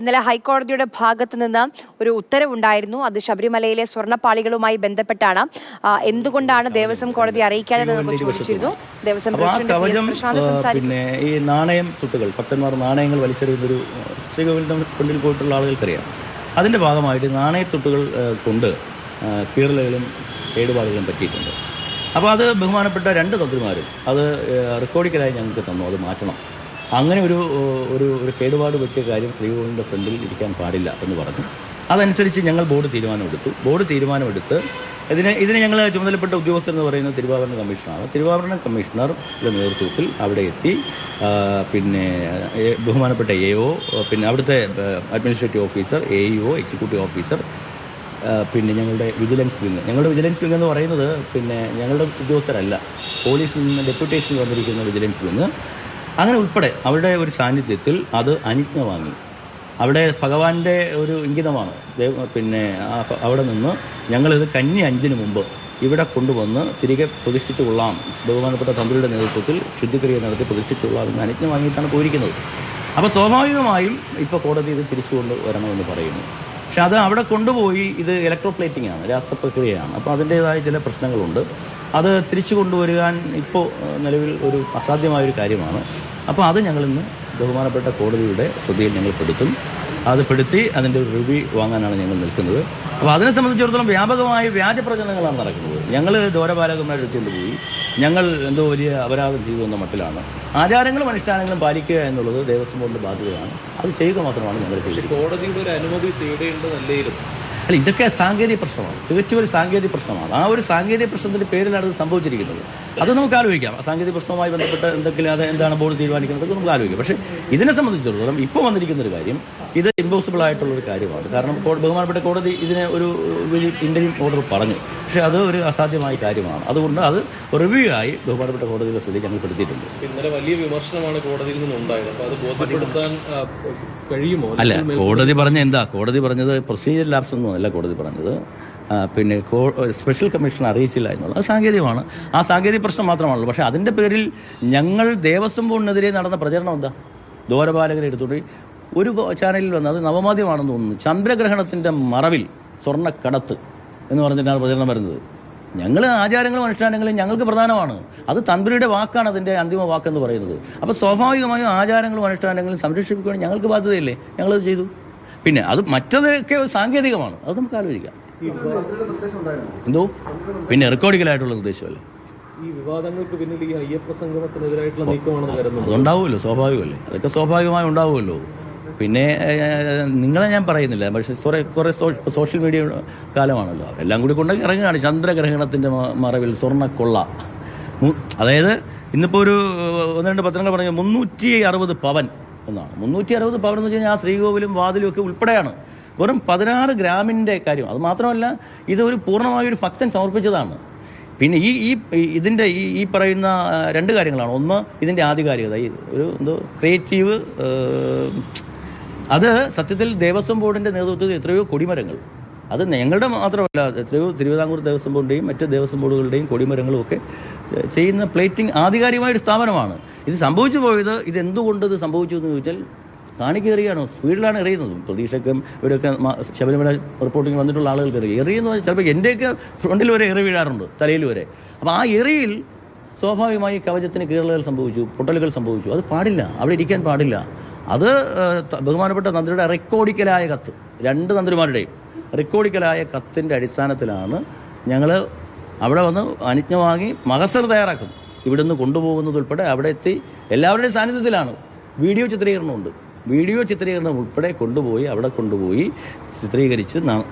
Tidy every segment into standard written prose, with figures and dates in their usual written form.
ഇന്നലെ ഹൈക്കോടതിയുടെ ഭാഗത്തു നിന്ന് ഒരു ഉത്തരവുണ്ടായിരുന്നു. അത് ശബരിമലയിലെ സ്വർണ്ണപ്പാളികളുമായി ബന്ധപ്പെട്ടാണ്. എന്തുകൊണ്ടാണ് ദേവസ്വം കോടതി അറിയിക്കാതെ ചോദിച്ചിരുന്നു. ദേവസ്വം പ്രസിഡന്റ് പിന്നെ ഈ നാണയം തുട്ടുകൾ, ഭക്തന്മാർ നാണയങ്ങൾ വലിച്ചെറിയുന്നൊരു ശ്രീകോവിലിന്റെ മുന്നിൽ പോയിട്ടുള്ള ആളുകൾക്കറിയാം. അതിന്റെ ഭാഗമായിട്ട് നാണയത്തുട്ടുകൾ കൊണ്ട് കീറലുകളും കേടുപാടുകളും പറ്റിയിട്ടുണ്ട്. അപ്പോൾ അത് ബഹുമാനപ്പെട്ട രണ്ട് തന്ത്രിമാരും അത് റെക്കോർഡിക്കലായി ഞങ്ങൾക്ക് തന്നു, അത് മാറ്റണം. അങ്ങനെ ഒരു ഒരു ഒരു കേടുപാട് പറ്റിയ കാര്യം ശ്രീകോവിലിൻ്റെ ഫ്രണ്ടിൽ ഇരിക്കാൻ പാടില്ല എന്ന് പറഞ്ഞു. അതനുസരിച്ച് ഞങ്ങൾ ബോർഡ് തീരുമാനമെടുത്ത് ഇതിനെ ഞങ്ങൾ ചുമതലപ്പെട്ട ഉദ്യോഗസ്ഥർ എന്ന് പറയുന്നത് തിരുവാഭരണ കമ്മീഷണറാണ്. തിരുവാഭരണ കമ്മീഷണറുടെ നേതൃത്വത്തിൽ അവിടെ എത്തി. പിന്നെ ബഹുമാനപ്പെട്ട AO, പിന്നെ അവിടുത്തെ administrative officer, AEO, executive officer, പിന്നെ ഞങ്ങളുടെ വിജിലൻസ് വിങ് എന്ന് പറയുന്നത് പിന്നെ ഞങ്ങളുടെ ഉദ്യോഗസ്ഥരല്ല, പോലീസിൽ നിന്ന് ഡെപ്യൂട്ടേഷനിൽ വന്നിരിക്കുന്ന വിജിലൻസ് വിങ്, അങ്ങനെ ഉൾപ്പെടെ അവരുടെ ഒരു സാന്നിധ്യത്തിൽ അത് അനുജ്ഞ വാങ്ങി. അവിടെ ഭഗവാന്റെ ഒരു ഇംഗിതമാണ്. പിന്നെ അവിടെ നിന്ന് ഞങ്ങളിത് കന്നി 5-ന് മുമ്പ് ഇവിടെ കൊണ്ടുവന്ന് തിരികെ പ്രതിഷ്ഠിച്ചു കൊള്ളാം, ബഹുമാനപ്പെട്ട തന്ത്രിയുടെ നേതൃത്വത്തിൽ ശുദ്ധിക്രിയ നടത്തി പ്രതിഷ്ഠിച്ചു കൊള്ളാം എന്ന് അനുജ്ഞ വാങ്ങിയിട്ടാണ് പോയിരിക്കുന്നത്. അപ്പോൾ സ്വാഭാവികമായും ഇപ്പോൾ കോടതി ഇത് തിരിച്ചു കൊണ്ടുവരണമെന്ന് പറയുന്നു. പക്ഷെ അത് അവിടെ കൊണ്ടുപോയി ഇത് ഇലക്ട്രോപ്ലേറ്റിംഗ് ആണ്, രാസപ്രക്രിയയാണ്. അപ്പോൾ അതിൻ്റേതായ ചില പ്രശ്നങ്ങളുണ്ട്. അത് തിരിച്ചു കൊണ്ടുവരുവാൻ ഇപ്പോൾ നിലവിൽ ഒരു അസാധ്യമായൊരു കാര്യമാണ്. അപ്പോൾ അത് ഞങ്ങളിന്ന് ബഹുമാനപ്പെട്ട കോടതിയുടെ ശ്രദ്ധയിൽ ഞങ്ങൾ പെടുത്തി അതിൻ്റെ ഒരു റിവ്യൂ വാങ്ങാനാണ് ഞങ്ങൾ നിൽക്കുന്നത്. അപ്പോൾ അതിനെ സംബന്ധിച്ചിടത്തോളം വ്യാപകമായ വ്യാജ പ്രചരണങ്ങളാണ് നടക്കുന്നത്. ഞങ്ങൾ ദ്വാരപാലകന്മാരെ എടുത്തുകൊണ്ട് പോയി ഞങ്ങൾ എന്തോ വലിയ അപരാധം ചെയ്തു എന്ന മട്ടിലാണ്. ആചാരങ്ങളും അനുഷ്ഠാനങ്ങളും പാലിക്കുക എന്നുള്ളത് ദേവസ്വം ബോർഡിൻ്റെ ബാധ്യതയാണ്. അത് ചെയ്യുക മാത്രമാണ് ഞങ്ങൾ ചെയ്തത്. കോടതിയുടെ ഒരു അനുമതി തേടേണ്ടതല്ലേലും അല്ല, ഇതൊക്കെ സാങ്കേതിക പ്രശ്നമാണ്, തികച്ചും ഒരു സാങ്കേതിക പ്രശ്നമാണ്. ആ ഒരു സാങ്കേതിക പ്രശ്നത്തിൻ്റെ പേരിലാണ് ഇത് സംഭവിച്ചിരിക്കുന്നത്. അത് നമുക്ക് ആലോചിക്കാം. സാങ്കേതിക പ്രശ്നവുമായി ബന്ധപ്പെട്ട് എന്തെങ്കിലും അത് എന്താണ് ബോർഡ് തീരുമാനിക്കുന്നത് നമുക്ക് ആലോചിക്കാം. പക്ഷേ ഇതിനെ സംബന്ധിച്ചിടത്തോളം ഇപ്പോൾ വന്നിരിക്കുന്നൊരു കാര്യം ഇത് ഇമ്പോസിബിൾ ആയിട്ടുള്ളൊരു കാര്യമാണ്. കാരണം ബഹുമാനപ്പെട്ട കോടതി ഇതിനെ ഒരു ഇന്ററിം ഓർഡർ പറഞ്ഞു. പക്ഷേ അത് ഒരു അസാധ്യമായ കാര്യമാണ്. അതുകൊണ്ട് അത് റിവ്യൂ ആയി ബഹുമാനപ്പെട്ട കോടതിയുടെ സ്ഥിതി ഞങ്ങൾ പെടുത്തിയിട്ടുണ്ട്. ഇന്നലെ വലിയ വിമർശനമാണ് കോടതിയിൽ നിന്നുണ്ടായത്. അപ്പോൾ അത് ബോധ്യപ്പെടുത്താൻ കഴിയുമോ? അല്ല, കോടതി പറഞ്ഞത് പ്രൊസീജിയർ ലാപ്സ് ഒന്നും അല്ല കോടതി പറഞ്ഞത്. പിന്നെ സ്പെഷ്യൽ കമ്മീഷൻ അറിയിച്ചില്ല എന്നുള്ളത് അത് സാങ്കേതികമാണ്. ആ സാങ്കേതിക പ്രശ്നം മാത്രമാണല്ലോ. പക്ഷേ അതിൻ്റെ പേരിൽ ഞങ്ങൾ ദേവസ്വം ബോർഡിനെതിരെ നടന്ന പ്രചരണം എന്താ? ദ്വാരപാലകരെ എടുത്തുകൊണ്ട് ഒരു ചാനലിൽ വന്ന്, അത് നവമാധ്യമമാണെന്ന് തോന്നുന്നു, ചന്ദ്രഗ്രഹണത്തിൻ്റെ മറവിൽ സ്വർണ്ണക്കടത്ത് എന്ന് പറഞ്ഞിട്ടാണ് പ്രചരണം വരുന്നത്. ഞങ്ങൾ ആചാരങ്ങളും അനുഷ്ഠാനങ്ങളും ഞങ്ങൾക്ക് പ്രധാനമാണ്. അത് തന്ത്രിയുടെ വാക്കാണ് അതിൻ്റെ അന്തിമ വാക്കെന്ന് പറയുന്നത്. അപ്പോൾ സ്വാഭാവികമായും ആചാരങ്ങളും അനുഷ്ഠാനങ്ങളും സംരക്ഷിക്കുകയാണെങ്കിൽ ഞങ്ങൾക്ക് ബാധ്യതയില്ലേ? ഞങ്ങളത് ചെയ്തു. പിന്നെ അത് മറ്റതൊക്കെ സാങ്കേതികമാണ്, അത് നമുക്ക് ആലോചിക്കാം. എന്തോ പിന്നെ റെക്കോർഡിക്കലായിട്ടുള്ള നിർദ്ദേശമല്ലേ? ഈ വിവാദങ്ങൾക്ക് പിന്നിൽ ഈ അയ്യപ്പ സംഗമത്തിനെതിരായിട്ടുള്ള നീക്കമാണെന്ന് കരുതുന്നു. അതുണ്ടാവുമല്ലോ, സ്വാഭാവികമല്ലേ, അതൊക്കെ സ്വാഭാവികമായി ഉണ്ടാവുമല്ലോ. പിന്നെ നിങ്ങളെ ഞാൻ പറയുന്നില്ല, പക്ഷേ കുറേ സോഷ്യൽ മീഡിയ കാലമാണല്ലോ, എല്ലാം കൂടി കൊണ്ട് ഇറങ്ങുകയാണ്. ചന്ദ്രഗ്രഹണത്തിൻ്റെ മറവിൽ സ്വർണ്ണക്കൊള്ള. അതായത് ഇന്നിപ്പോൾ ഒരു 1-2 പത്രങ്ങൾ പറഞ്ഞ 360 പവൻ എന്നാണ്. 360 പവൻ എന്ന് വെച്ച് കഴിഞ്ഞാൽ ആ ശ്രീകോവിലും വാതിലും ഒക്കെ ഉൾപ്പെടെയാണ്. വെറും 16 ഗ്രാമിൻ്റെ കാര്യം. അത് മാത്രമല്ല, ഇത് ഒരു പൂർണ്ണമായൊരു ഭക്തൻ സമർപ്പിച്ചതാണ്. പിന്നെ ഇതിൻ്റെ ഈ പറയുന്ന 2 കാര്യങ്ങളാണ്. ഒന്ന്, ഇതിൻ്റെ ആധികാരികത, ഒരു ക്രിയേറ്റീവ്. അത് സത്യത്തിൽ ദേവസ്വം ബോർഡിൻ്റെ നേതൃത്വത്തിൽ എത്രയോ കൊടിമരങ്ങൾ, അത് ഞങ്ങളുടെ മാത്രമല്ല, എത്രയോ തിരുവിതാംകൂർ ദേവസ്വം ബോർഡിൻ്റെയും മറ്റ് ദേവസ്വം ബോർഡുകളുടെയും കൊടിമരങ്ങളും ഒക്കെ ചെയ്യുന്ന പ്ലേറ്റിംഗ് ആധികാരികമായൊരു സ്ഥാപനമാണ്. ഇത് സംഭവിച്ചു പോയത്, ഇതെന്തുകൊണ്ട് ഇത് സംഭവിച്ചു എന്ന് ചോദിച്ചാൽ, കാണിക്കേറിയാണ്, സ്പീഡിലാണ് എറിയുന്നത്. പ്രതീക്ഷയ്ക്കും ഇവരൊക്കെ ശബരിമല റിപ്പോർട്ടിങ് വന്നിട്ടുള്ള ആളുകൾക്ക് എറിയെന്ന് പറഞ്ഞാൽ ചിലപ്പോൾ എൻ്റെയൊക്കെ ഫ്രണ്ടിൽ വരെ എറി വീഴാറുണ്ട്, തലയിൽ വരെ. അപ്പോൾ ആ എറിയിൽ സ്വാഭാവികമായി കവചത്തിന് കീറലുകൾ സംഭവിച്ചു, പൊട്ടലുകൾ സംഭവിച്ചു. അത് പാടില്ല, അവിടെ ഇരിക്കാൻ പാടില്ല. അത് ബഹുമാനപ്പെട്ട തന്ത്രിയുടെ റെക്കോർഡിക്കലായ കത്ത്, 2 തന്ത്രിമാരുടെയും റെക്കോർഡിക്കലായ കത്തിൻ്റെ അടിസ്ഥാനത്തിലാണ് ഞങ്ങൾ അവിടെ വന്ന് അനുജ്ഞ വാങ്ങി മഹസർ തയ്യാറാക്കുന്നു. ഇവിടുന്ന് കൊണ്ടുപോകുന്നത് ഉൾപ്പെടെ അവിടെ എത്തി എല്ലാവരുടെയും സാന്നിധ്യത്തിലാണ്. വീഡിയോ ചിത്രീകരണം ഉൾപ്പെടെ അവിടെ കൊണ്ടുപോയി ചിത്രീകരിച്ച്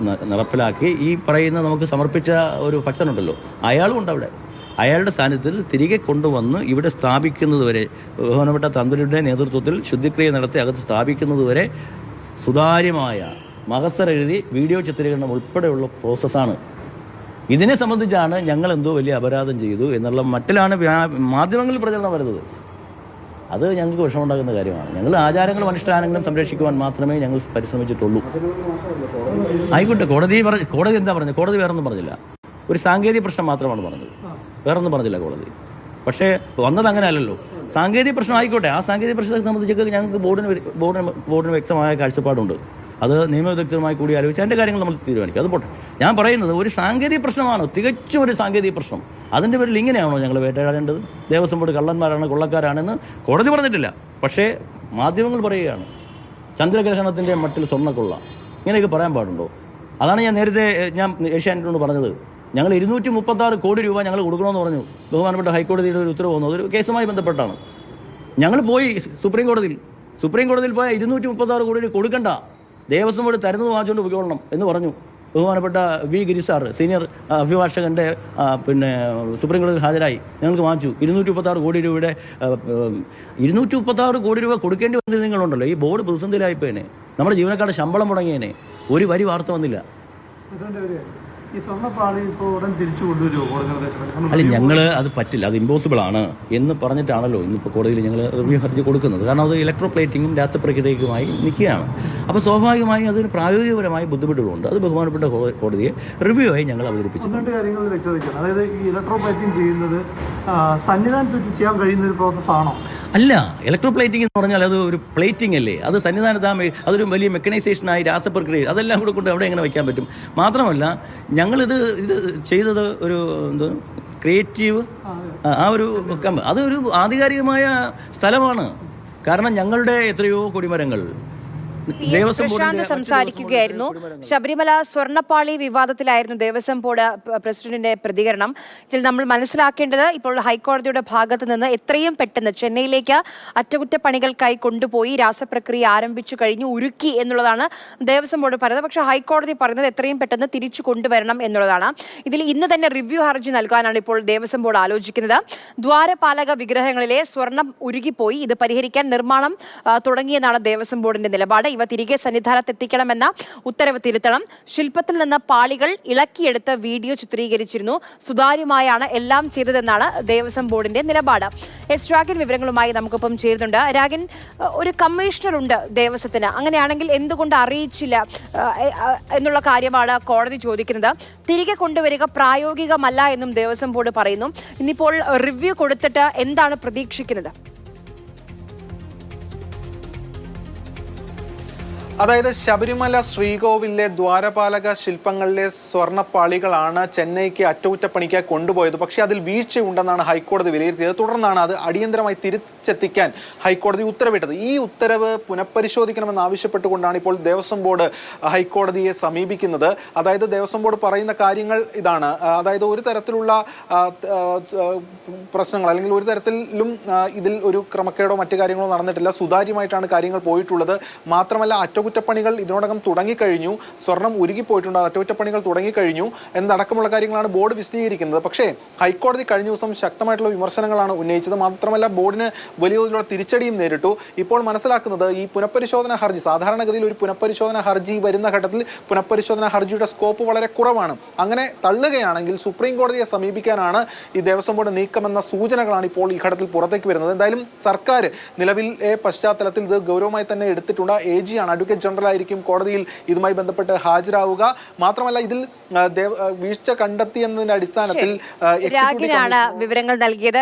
നടപ്പിലാക്കി ഈ പറയുന്ന നമുക്ക് സമർപ്പിച്ച ഒരു ഭക്തനുണ്ടല്ലോ, അയാളും ഉണ്ട് അവിടെ. അയാളുടെ സാന്നിധ്യത്തിൽ തിരികെ കൊണ്ടുവന്ന് ഇവിടെ സ്ഥാപിക്കുന്നതുവരെ, ബഹുമാനപ്പെട്ട തന്ത്രിയുടെ നേതൃത്വത്തിൽ ശുദ്ധിക്രിയ നടത്തി അകത്ത് സ്ഥാപിക്കുന്നതുവരെ സുതാര്യമായ മഹസർ എഴുതി വീഡിയോ ചിത്രീകരണം ഉൾപ്പെടെയുള്ള പ്രോസസ്സാണ്. ഇതിനെ സംബന്ധിച്ചാണ് ഞങ്ങൾ എന്തോ വലിയ അപരാധം ചെയ്തു എന്നുള്ള മട്ടിലാണ് മാധ്യമങ്ങളിൽ പ്രചരണം വരുന്നത്. അത് ഞങ്ങൾക്ക് വിഷമമുണ്ടാകുന്ന കാര്യമാണ്. ഞങ്ങൾ ആചാരങ്ങളും അനുഷ്ഠാനങ്ങളും സംരക്ഷിക്കുവാൻ മാത്രമേ ഞങ്ങൾ പരിശ്രമിച്ചിട്ടുള്ളൂ. ആയിക്കോട്ടെ, കോടതി എന്താ പറഞ്ഞത്? കോടതി വേറൊന്നും പറഞ്ഞില്ല, ഒരു സാങ്കേതിക പ്രശ്നം മാത്രമാണ് പറഞ്ഞത്, വേറൊന്നും പറഞ്ഞില്ല കോടതി. പക്ഷേ വന്നത് അങ്ങനെ അല്ലല്ലോ. സാങ്കേതിക പ്രശ്നം ആയിക്കോട്ടെ, ആ സാങ്കേതിക പ്രശ്നത്തെ സംബന്ധിച്ചൊക്കെ ഞങ്ങൾക്ക് ബോർഡിന് വ്യക്തമായ കാഴ്ചപ്പാടുണ്ട്. അത് നിയമവിദഗ്ധരുമായി കൂടി ആലോചിച്ച് അതിൻ്റെ കാര്യങ്ങൾ നമ്മൾ തീരുമാനിക്കും. അത് പോട്ടെ. ഞാൻ പറയുന്നത് ഒരു സാങ്കേതിക പ്രശ്നമാണ്, തികച്ചും ഒരു സാങ്കേതിക പ്രശ്നം. അതിൻ്റെ പേരിൽ ഇങ്ങനെയാണോ ഞങ്ങൾ വേട്ടയാടേണ്ടത്? ദേവസ്വം ബോർഡ് കള്ളന്മാരാണ്, കൊള്ളക്കാരാണെന്ന് കോടതി പറഞ്ഞിട്ടില്ല, പക്ഷേ മാധ്യമങ്ങൾ പറയുകയാണ്. ചന്ദ്രഗ്രഹണത്തിൻ്റെ മട്ടിൽ സ്വർണ്ണക്കൊള്ള, ഇങ്ങനെയൊക്കെ പറയാൻ പാടുണ്ടോ? അതാണ് ഞാൻ നേരത്തെ ഏഷ്യാനെറ്റിനോട് പറഞ്ഞത്. ഞങ്ങൾ 236 കോടി രൂപ ഞങ്ങൾ കൊടുക്കണമെന്ന് പറഞ്ഞു. ബഹുമാനപ്പെട്ട ഹൈക്കോടതിയുടെ ഒരു ഉത്തരവ് വന്നു. അതൊരു കേസുമായി ബന്ധപ്പെട്ടാണ്. ഞങ്ങൾ പോയി സുപ്രീം കോടതിയിൽ പോയാൽ 236 കോടി രൂപ കൊടുക്കണ്ട, ദേവസ്വം ബോർഡ് തരുന്നത് വാങ്ങിച്ചുകൊണ്ട് പോയിക്കൊള്ളണം എന്ന് പറഞ്ഞു. ബഹുമാനപ്പെട്ട വി ഗിരി സാർ, സീനിയർ അഭിഭാഷകൻ്റെ സുപ്രീം കോടതിയിൽ ഹാജരായി. ഞങ്ങൾക്ക് വാങ്ങിച്ചു 236 കോടി രൂപയുടെ 236 കോടി രൂപ കൊടുക്കേണ്ടി വന്നത് നിങ്ങളുണ്ടല്ലോ. ഈ ബോർഡ് പ്രതിസന്ധിയിലായിപ്പോയനെ, നമ്മുടെ ജീവനക്കാരുടെ ശമ്പളം മുടങ്ങിയേനെ, ഒരു വരി വാർത്ത വന്നില്ല. അല്ല, ഞങ്ങൾ അത് പറ്റില്ല, അത് ഇമ്പോസിബിൾ ആണ് എന്ന് പറഞ്ഞിട്ടാണല്ലോ ഇന്നിപ്പോൾ കോടതിയിൽ ഞങ്ങൾ റിവ്യൂ ഹർജി കൊടുക്കുന്നത്. കാരണം അത് ഇലക്ട്രോപ്ലേറ്റിങ്ങും രാസപ്രക്രിയയുമായി നിൽക്കുകയാണ്. അപ്പോൾ സ്വാഭാവികമായും അതിന് പ്രായോഗികപരമായ ബുദ്ധിമുട്ടുകളുണ്ട്. അത് ബഹുമാനപ്പെട്ട കോടതിയെ റിവ്യൂ ആയി ഞങ്ങൾ അവതരിപ്പിച്ചു. രണ്ട് കാര്യങ്ങൾ വ്യക്തമാക്കണം. അതായത് ഈ ഇലക്ട്രോപ്ലേറ്റിംഗ് ചെയ്യുന്നത് സന്നിധാനത്ത് വെച്ച് ചെയ്യാൻ കഴിയുന്ന ഒരു പ്രോസസ്സാണോ? അല്ല, ഇലക്ട്രോപ്ലേറ്റിംഗ് എന്ന് പറഞ്ഞാൽ അത് ഒരു പ്ലേറ്റിംഗ് അല്ലേ, അത് സന്നിധാനത്ത് അതൊരു വലിയ മെക്കനൈസേഷനായി രാസപ്രക്രിയ, അതെല്ലാം കൂടെ കൊണ്ട് അവിടെ എങ്ങനെ വയ്ക്കാൻ പറ്റും? മാത്രമല്ല ഞങ്ങളിത് ചെയ്തത് ഒരു ക്രിയേറ്റീവ് അതൊരു ആധികാരികമായ സ്ഥലമാണ്. കാരണം ഞങ്ങളുടെ എത്രയോ കൊടിമരങ്ങൾ പ്രശാന്ത് സംസാരിക്കുകയായിരുന്നു. ശബരിമല സ്വർണ്ണപ്പാളി വിവാദത്തിലായിരുന്നു ദേവസ്വം ബോർഡ് പ്രസിഡന്റിന്റെ പ്രതികരണം. ഇതിൽ നമ്മൾ മനസ്സിലാക്കേണ്ടത്, ഇപ്പോൾ ഹൈക്കോടതിയുടെ ഭാഗത്ത് നിന്ന് എത്രയും പെട്ടെന്ന് ചെന്നൈയിലേക്ക് അറ്റകുറ്റപ്പണികൾക്കായി കൊണ്ടുപോയി രാസപ്രക്രിയ ആരംഭിച്ചു കഴിഞ്ഞു, ഉരുക്കി എന്നുള്ളതാണ് ദേവസ്വം ബോർഡ് പറയുന്നത്. പക്ഷേ ഹൈക്കോടതി പറയുന്നത് എത്രയും പെട്ടെന്ന് തിരിച്ചു കൊണ്ടുവരണം എന്നുള്ളതാണ്. ഇതിൽ ഇന്ന് തന്നെ റിവ്യൂ ഹർജി നൽകാനാണ് ഇപ്പോൾ ദേവസ്വം ബോർഡ് ആലോചിക്കുന്നത്. ദ്വാരപാലക വിഗ്രഹങ്ങളിലെ സ്വർണം ഉരുകിപ്പോയി, ഇത് പരിഹരിക്കാൻ നിർമ്മാണം തുടങ്ങിയെന്നാണ് ദേവസ്വം ബോർഡിന്റെ നിലപാട്. ഇവ തിരികെ സന്നിധാനത്തെത്തിക്കണമെന്ന ഉത്തരവ് തിരുത്തണം. ശില്പത്തിൽ നിന്ന് പാളികൾ ഇളക്കിയെടുത്ത് വീഡിയോ ചിത്രീകരിച്ചിരുന്നു. സുതാര്യമായാണ് എല്ലാം ചെയ്തതെന്നാണ് ദേവസ്വം ബോർഡിന്റെ നിലപാട്. എസ് രാഗിൻ വിവരങ്ങളുമായി നമുക്കൊപ്പം ചേരുന്നുണ്ട്. രാഗിൻ, ഒരു കമ്മീഷണർ ഉണ്ട് ദേവസ്വത്തിന്, അങ്ങനെയാണെങ്കിൽ എന്തുകൊണ്ട് അറിയിച്ചില്ല എന്നുള്ള കാര്യമാണ് കോടതി ചോദിക്കുന്നത്. തിരികെ കൊണ്ടുവരിക പ്രായോഗികമല്ല എന്നും ദേവസ്വം ബോർഡ് പറയുന്നു. ഇന്നിപ്പോൾ റിവ്യൂ കൊടുത്തിട്ട് എന്താണ് പ്രതീക്ഷിക്കുന്നത്? അതായത് ശബരിമല ശ്രീകോവിലെ ദ്വാരപാലക ശില്പങ്ങളിലെ സ്വർണ്ണപ്പാളികളാണ് ചെന്നൈക്ക് അറ്റകുറ്റപ്പണിക്കായി കൊണ്ടുപോയത്. പക്ഷേ അതിൽ വീഴ്ചയുണ്ടെന്നാണ് ഹൈക്കോടതി വിലയിരുത്തിയത്. തുടർന്നാണ് അത് അടിയന്തരമായി തിരിച്ചെത്തിക്കാൻ ഹൈക്കോടതി ഉത്തരവിട്ടത്. ഈ ഉത്തരവ് പുനഃപരിശോധിക്കണമെന്ന് ആവശ്യപ്പെട്ടുകൊണ്ടാണ് ഇപ്പോൾ ദേവസ്വം ബോർഡ് ഹൈക്കോടതിയെ സമീപിക്കുന്നത്. അതായത് ദേവസ്വം ബോർഡ് പറയുന്ന കാര്യങ്ങൾ ഇതാണ്. അതായത് ഒരു തരത്തിലുള്ള പ്രശ്നങ്ങൾ അല്ലെങ്കിൽ ഒരു തരത്തിലും ഇതിൽ ഒരു ക്രമക്കേടോ മറ്റു കാര്യങ്ങളോ നടന്നിട്ടില്ല. സുതാര്യമായിട്ടാണ് കാര്യങ്ങൾ പോയിട്ടുള്ളത്. മാത്രമല്ല അറ്റകുറ്റപ്പണികൾ ഇതിനോടകം തുടങ്ങിക്കഴിഞ്ഞു, സ്വർണം ഉരുകിപ്പോയിട്ടുണ്ട്, അറ്റകുറ്റപ്പണികൾ തുടങ്ങിക്കഴിഞ്ഞു എന്നടക്കമുള്ള കാര്യങ്ങളാണ് ബോർഡ് വിശദീകരിക്കുന്നത്. പക്ഷേ ഹൈക്കോടതി കഴിഞ്ഞ ദിവസം ശക്തമായിട്ടുള്ള വിമർശനങ്ങളാണ് ഉന്നയിച്ചത്. മാത്രമല്ല ബോർഡിന് വലിയ തോതിലുള്ള തിരിച്ചടിയും നേരിട്ടു. ഇപ്പോൾ മനസ്സിലാക്കുന്നത് ഈ പുനഃപരിശോധന ഹർജി, സാധാരണഗതിയിൽ ഒരു പുനഃപരിശോധന ഹർജി വരുന്ന ഘട്ടത്തിൽ പുനഃപരിശോധന ഹർജിയുടെ സ്കോപ്പ് വളരെ കുറവാണ്. അങ്ങനെ തള്ളുകയാണെങ്കിൽ സുപ്രീം കോടതിയെ സമീപിക്കാനാണ് ഈ ദേവസ്വം ബോർഡ് നീക്കമെന്ന സൂചനകളാണ് ഇപ്പോൾ ഈ ഘട്ടത്തിൽ പുറത്തേക്ക് വരുന്നത്. എന്തായാലും സർക്കാർ നിലവിലെ പശ്ചാത്തലത്തിൽ ഇത് ഗൗരവമായി തന്നെ എടുത്തിട്ടുണ്ട്. AG ആണ്, അഡ്വക്കേറ്റ് ജനറൽ ആയിരിക്കും കോടതിയിൽ ഇതുമായി ബന്ധപ്പെട്ട് ഹാജരാവുക. മാത്രമല്ല ഇതിൽ വീഴ്ച കണ്ടെത്തി എന്നതിന്റെ അടിസ്ഥാനത്തിൽ വിവരങ്ങൾ നൽകിയത്.